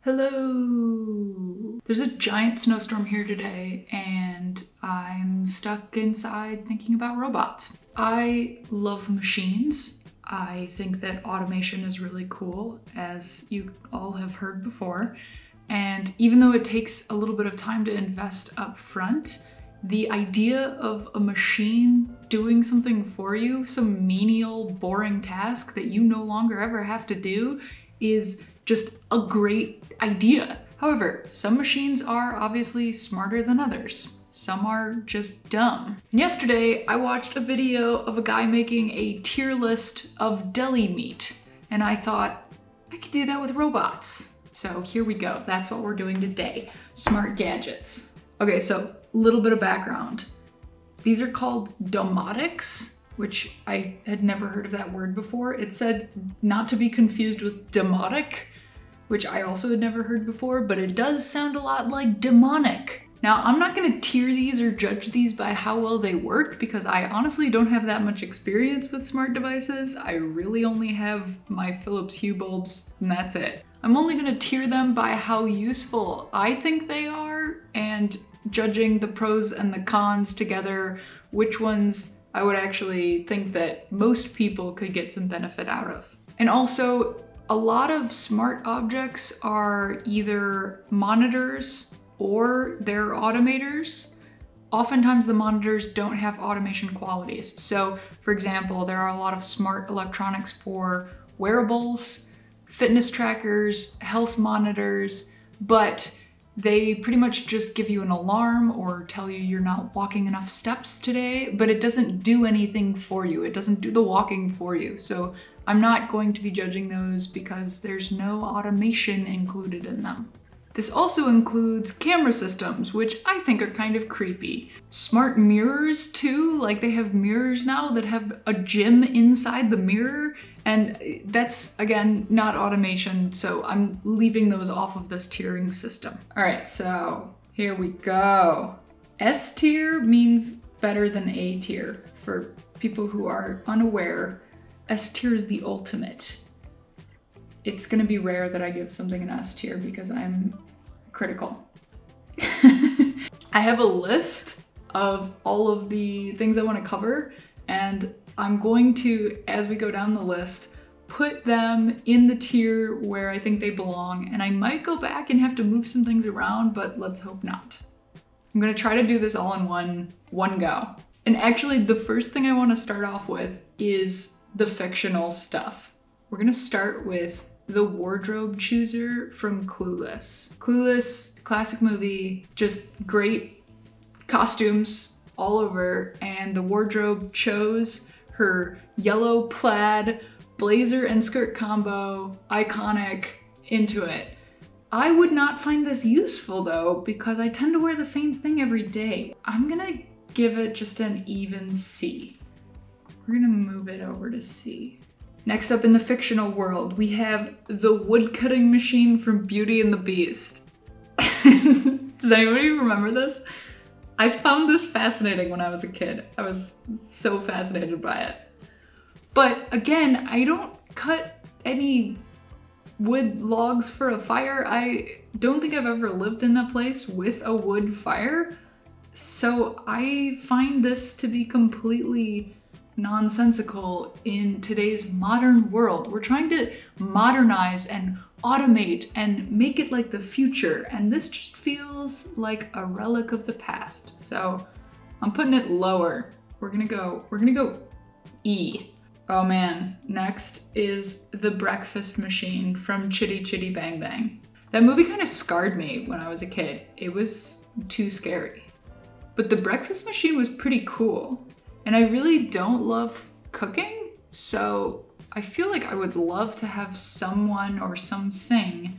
Hello! There's a giant snowstorm here today and I'm stuck inside thinking about robots. I love machines. I think that automation is really cool, as you all have heard before. And even though it takes a little bit of time to invest up front, the idea of a machine doing something for you, some menial, boring task that you no longer ever have to do, is just a great idea. However, some machines are obviously smarter than others. Some are just dumb. And yesterday, I watched a video of a guy making a tier list of deli meat, and I thought, I could do that with robots. So here we go. That's what we're doing today. Smart gadgets. Okay, so a little bit of background. These are called domotics, which I had never heard of that word before. It said not to be confused with demotic, which I also had never heard before, but it does sound a lot like demonic. Now, I'm not gonna tier these or judge these by how well they work, because I honestly don't have that much experience with smart devices. I really only have my Philips Hue bulbs, and that's it. I'm only gonna tier them by how useful I think they are, and judging the pros and the cons together, which ones I would actually think that most people could get some benefit out of. And also, a lot of smart objects are either monitors or they're automators. Oftentimes the monitors don't have automation qualities. So for example, there are a lot of smart electronics for wearables, fitness trackers, health monitors, but they pretty much just give you an alarm or tell you you're not walking enough steps today, but it doesn't do anything for you. It doesn't do the walking for you. So I'm not going to be judging those because there's no automation included in them. This also includes camera systems, which I think are kind of creepy. Smart mirrors too, like they have mirrors now that have a gym inside the mirror, and that's, again, not automation, so I'm leaving those off of this tiering system. All right, so here we go. S tier means better than A tier. For people who are unaware, S tier is the ultimate. It's gonna be rare that I give something an S tier because I'm critical. I have a list of all of the things I want to cover, and I'm going to, as we go down the list, put them in the tier where I think they belong, and I might go back and have to move some things around, but let's hope not. I'm gonna try to do this all in one go. And actually, the first thing I want to start off with is the fictional stuff. We're gonna start with the wardrobe chooser from Clueless. Clueless, classic movie, just great costumes all over, and the wardrobe chose her yellow plaid blazer and skirt combo, iconic, into it. I would not find this useful though, because I tend to wear the same thing every day. I'm gonna give it just an even C. We're gonna move it over to C. Next up in the fictional world, we have the woodcutting machine from Beauty and the Beast. Does anybody remember this? I found this fascinating when I was a kid. I was so fascinated by it. But again, I don't cut any wood logs for a fire. I don't think I've ever lived in a place with a wood fire. So I find this to be completely nonsensical in today's modern world. We're trying to modernize and automate and make it like the future, and this just feels like a relic of the past. So I'm putting it lower. We're gonna go E. Oh man, next is the breakfast machine from Chitty Chitty Bang Bang. That movie kind of scarred me when I was a kid. It was too scary. But the breakfast machine was pretty cool. And I really don't love cooking, so I feel like I would love to have someone or something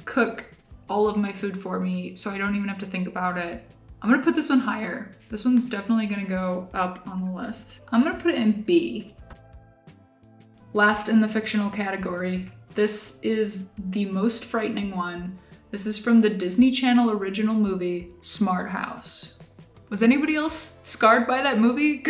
cook all of my food for me so I don't even have to think about it. I'm gonna put this one higher. This one's definitely gonna go up on the list. I'm gonna put it in B. Last in the fictional category, this is the most frightening one. This is from the Disney Channel original movie, Smart House. Was anybody else scarred by that movie?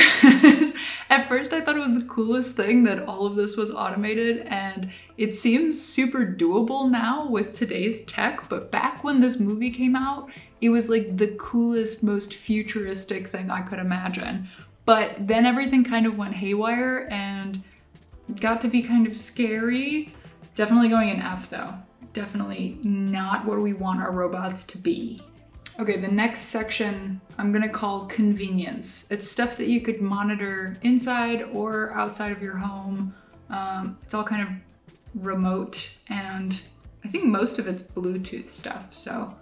At first I thought it was the coolest thing that all of this was automated, and it seems super doable now with today's tech, but back when this movie came out, it was like the coolest, most futuristic thing I could imagine. But then everything kind of went haywire and got to be kind of scary. Definitely going an F though. Definitely not what we want our robots to be. Okay, the next section I'm gonna call convenience. It's stuff that you could monitor inside or outside of your home. It's all kind of remote, and I think most of it's Bluetooth stuff. So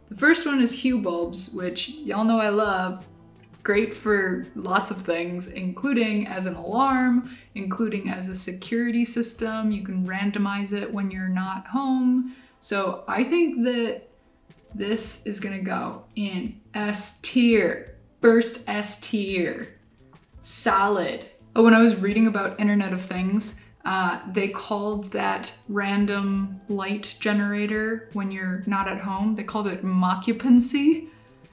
the first one is Hue bulbs, which y'all know I love. Great for lots of things, including as an alarm, including as a security system. You can randomize it when you're not home. So I think that this is gonna go in S tier. First S tier. Solid. Oh, when I was reading about Internet of Things, they called that random light generator when you're not at home, they called it moccupancy,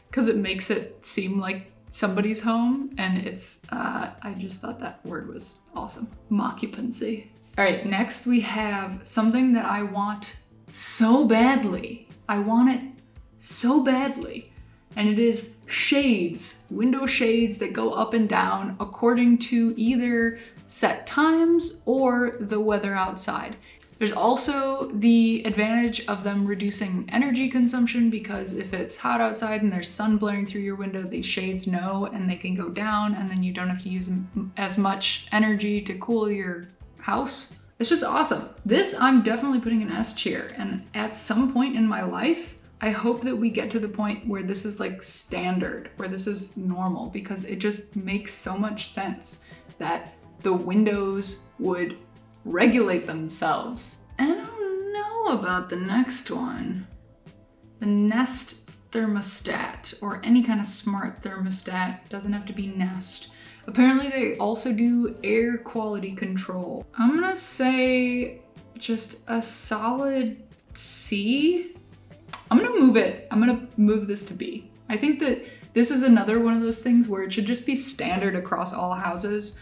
because it makes it seem like somebody's home, and it's, I just thought that word was awesome. Moccupancy. All right, next we have something that I want so badly. I want it so badly, and it is shades, window shades that go up and down according to either set times or the weather outside. There's also the advantage of them reducing energy consumption, because if it's hot outside and there's sun blaring through your window, these shades know and they can go down, and then you don't have to use as much energy to cool your house. It's just awesome. This I'm definitely putting an S tier, and at some point in my life, I hope that we get to the point where this is like standard, where this is normal, because it just makes so much sense that the windows would regulate themselves. I don't know about the next one. The Nest thermostat, or any kind of smart thermostat, doesn't have to be Nest. Apparently they also do air quality control. I'm gonna say just a solid C. I'm gonna move this to B. I think that this is another one of those things where it should just be standard across all houses.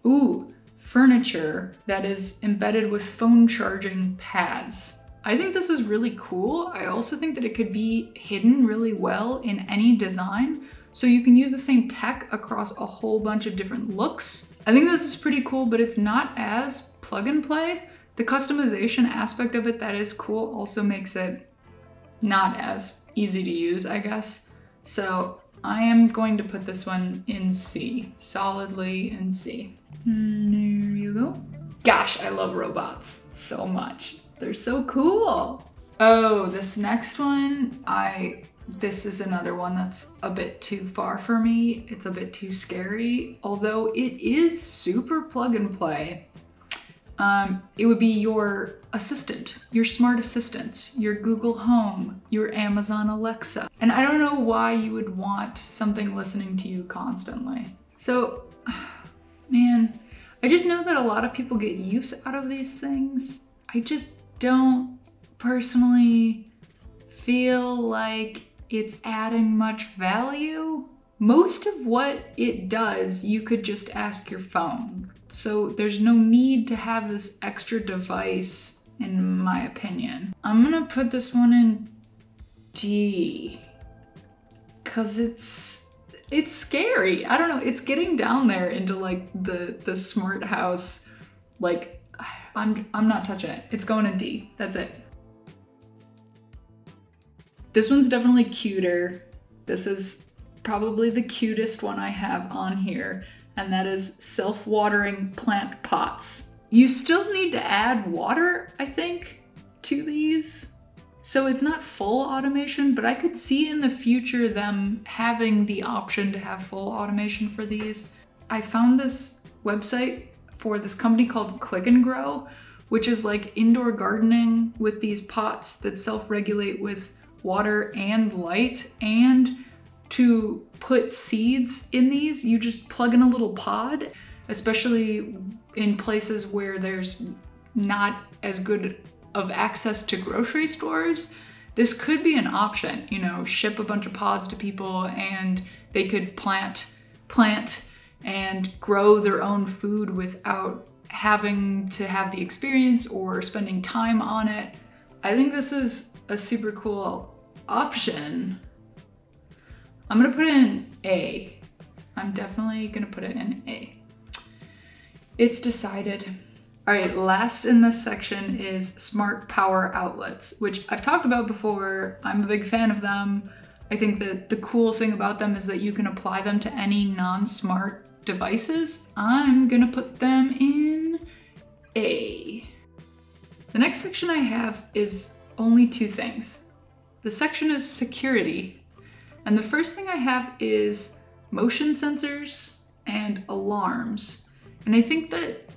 Ooh, furniture that is embedded with phone charging pads. I think this is really cool. I also think that it could be hidden really well in any design, so you can use the same tech across a whole bunch of different looks. I think this is pretty cool, but it's not as plug and play. The customization aspect of it that is cool also makes it not as easy to use, I guess. So I am going to put this one in C, solidly in C. And there you go. Gosh, I love robots so much. They're so cool. Oh, this next one, this is another one that's a bit too far for me. It's a bit too scary, although it is super plug and play. It would be your assistant, your smart assistant, your Google Home, your Amazon Alexa. And I don't know why you would want something listening to you constantly. So, man, I just know that a lot of people get use out of these things. I just don't personally feel like it's adding much value. Most of what it does, you could just ask your phone. So there's no need to have this extra device, in my opinion. I'm gonna put this one in D, cause it's scary. I don't know, it's getting down there into like the smart house. Like, I'm not touching it. It's going in D, that's it. This one's definitely cuter. This is probably the cutest one I have on here, and that is self-watering plant pots. You still need to add water, I think, to these. So it's not full automation, but I could see in the future them having the option to have full automation for these. I found this website for this company called Click and Grow, which is like indoor gardening with these pots that self-regulate with water and light. And to put seeds in these, you just plug in a little pod, especially in places where there's not as good of access to grocery stores. This could be an option, you know, ship a bunch of pods to people and they could plant and grow their own food without having to have the experience or spending time on it. I think this is a super cool option. I'm gonna put it in A. I'm definitely gonna put it in A. It's decided. All right, last in this section is smart power outlets, which I've talked about before. I'm a big fan of them. I think that the cool thing about them is that you can apply them to any non-smart devices. I'm gonna put them in A. The next section I have is only two things. The section is security. And the first thing I have is motion sensors and alarms. And I think that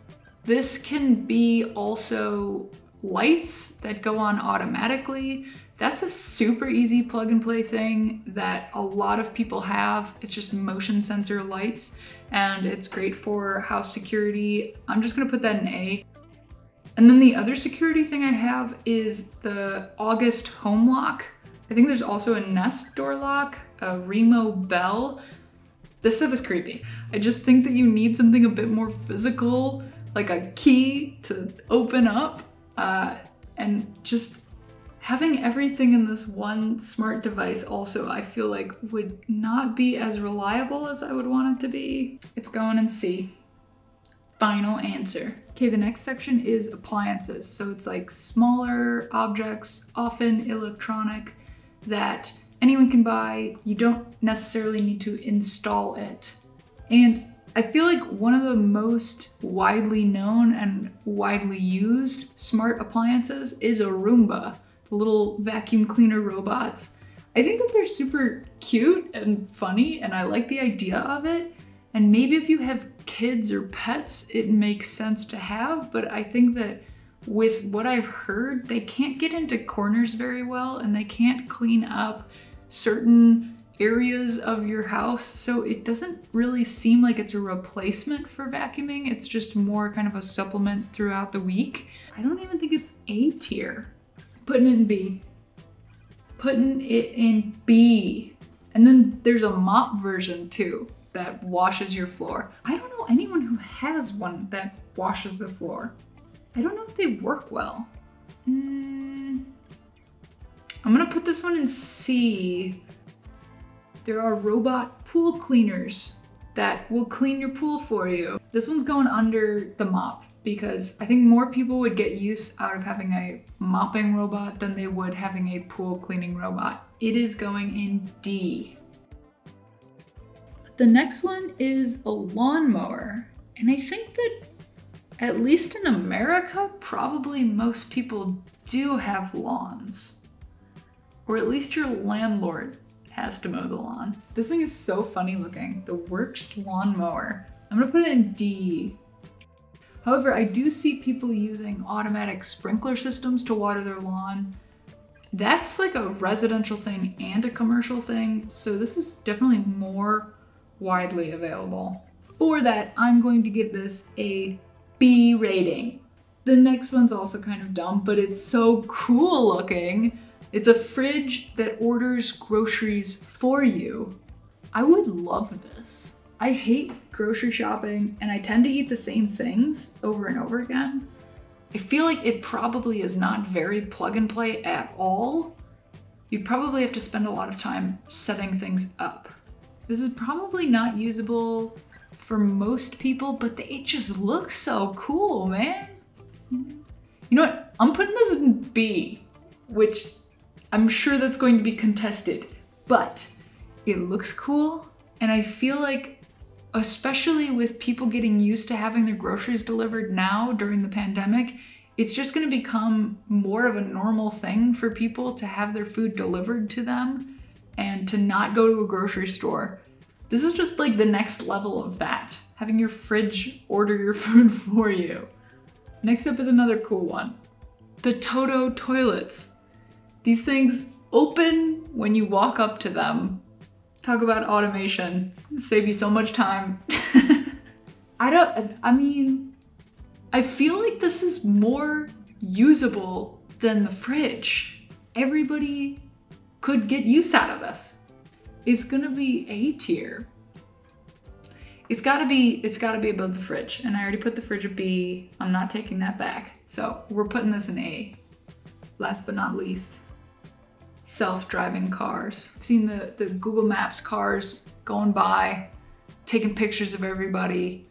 this can be also lights that go on automatically. That's a super easy plug and play thing that a lot of people have. It's just motion sensor lights, and it's great for house security. I'm just gonna put that in A. And then the other security thing I have is the August home lock. I think there's also a Nest door lock, a Remo bell. This stuff is creepy. I just think that you need something a bit more physical, like a key to open up, and just having everything in this one smart device also, I feel like would not be as reliable as I would want it to be. It's going in C. Final answer. Okay, the next section is appliances. So it's like smaller objects, often electronic, that anyone can buy. You don't necessarily need to install it. And I feel like one of the most widely known and widely used smart appliances is a Roomba, the little vacuum cleaner robots. I think that they're super cute and funny, and I like the idea of it. And maybe if you have kids or pets, it makes sense to have, but I think that with what I've heard, they can't get into corners very well, and they can't clean up certain areas of your house, so it doesn't really seem like it's a replacement for vacuuming. It's just more kind of a supplement throughout the week. I don't even think it's A tier. Putting it in B. Putting it in B. And then there's a mop version too that washes your floor. I don't know anyone who has one that washes the floor. I don't know if they work well. I'm gonna put this one in C. There are robot pool cleaners that will clean your pool for you. This one's going under the mop because I think more people would get use out of having a mopping robot than they would having a pool cleaning robot. It is going in D. The next one is a lawnmower. And I think that at least in America, probably most people do have lawns. Or at least your landlord has to mow the lawn. This thing is so funny looking, the Works lawnmower. I'm gonna put it in D. However, I do see people using automatic sprinkler systems to water their lawn. That's like a residential thing and a commercial thing, so this is definitely more widely available. For that, I'm going to give this a B rating. The next one's also kind of dumb, but it's so cool looking. It's a fridge that orders groceries for you. I would love this. I hate grocery shopping and I tend to eat the same things over and over again. I feel like it probably is not very plug and play at all. You probably have to spend a lot of time setting things up. This is probably not usable for most people, but it just looks so cool, man. You know what? I'm putting this in B, which I'm sure that's going to be contested, but it looks cool. And I feel like, especially with people getting used to having their groceries delivered now during the pandemic, it's just gonna become more of a normal thing for people to have their food delivered to them and to not go to a grocery store. This is just like the next level of that, having your fridge order your food for you. Next up is another cool one, the Toto Toilets. These things open when you walk up to them. Talk about automation, save you so much time. I feel like this is more usable than the fridge. Everybody could get use out of this. It's gonna be A tier. It's gotta be above the fridge. And I already put the fridge at B. I'm not taking that back. So we're putting this in A. Last but not least, self-driving cars. I've seen the Google Maps cars going by, taking pictures of everybody.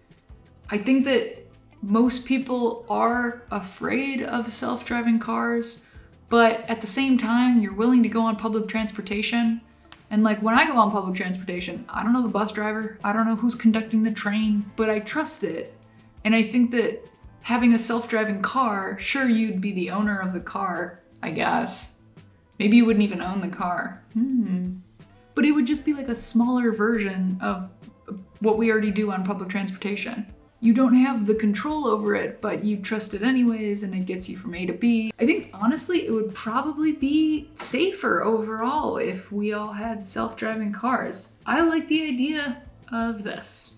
I think that most people are afraid of self-driving cars, but at the same time, you're willing to go on public transportation. And like when I go on public transportation, I don't know the bus driver, I don't know who's conducting the train, but I trust it. And I think that having a self-driving car, sure, you'd be the owner of the car, I guess. Maybe you wouldn't even own the car. But it would just be like a smaller version of what we already do on public transportation. You don't have the control over it, but you trust it anyways, and it gets you from A to B. I think honestly, it would probably be safer overall if we all had self-driving cars. I like the idea of this.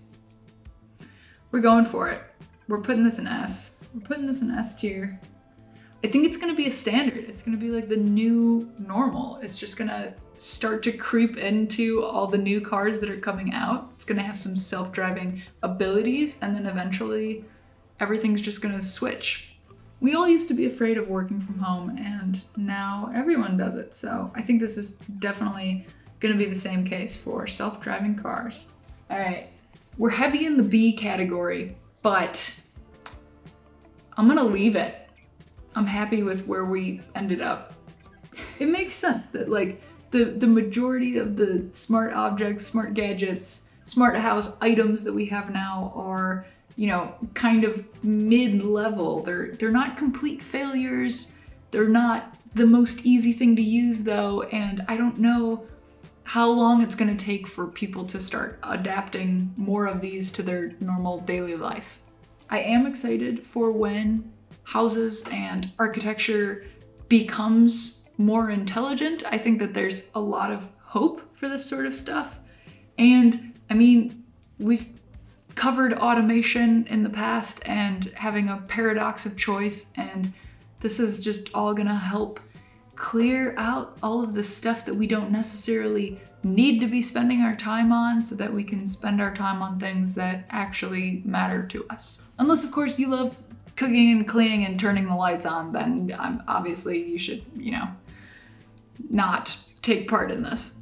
We're going for it. We're putting this in S. We're putting this in S tier. I think it's gonna be a standard. It's gonna be like the new normal. It's just gonna start to creep into all the new cars that are coming out. It's gonna have some self-driving abilities, and then eventually everything's just gonna switch. We all used to be afraid of working from home, and now everyone does it. So I think this is definitely gonna be the same case for self-driving cars. All right, we're heavy in the B category, but I'm gonna leave it. I'm happy with where we ended up. It makes sense that like the majority of the smart objects, smart gadgets, smart house items that we have now are, you know, kind of mid-level. They're not complete failures. They're not the most easy thing to use though, and I don't know how long it's gonna take for people to start adapting more of these to their normal daily life. I am excited for when houses and architecture becomes more intelligent. I think that there's a lot of hope for this sort of stuff. And I mean, we've covered automation in the past and having a paradox of choice, and this is just all gonna help clear out all of the stuff that we don't necessarily need to be spending our time on, so that we can spend our time on things that actually matter to us. Unless of course you love cooking and cleaning and turning the lights on, then obviously you should, you know, not take part in this.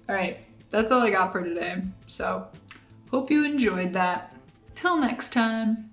All right, that's all I got for today. So hope you enjoyed that. Till next time.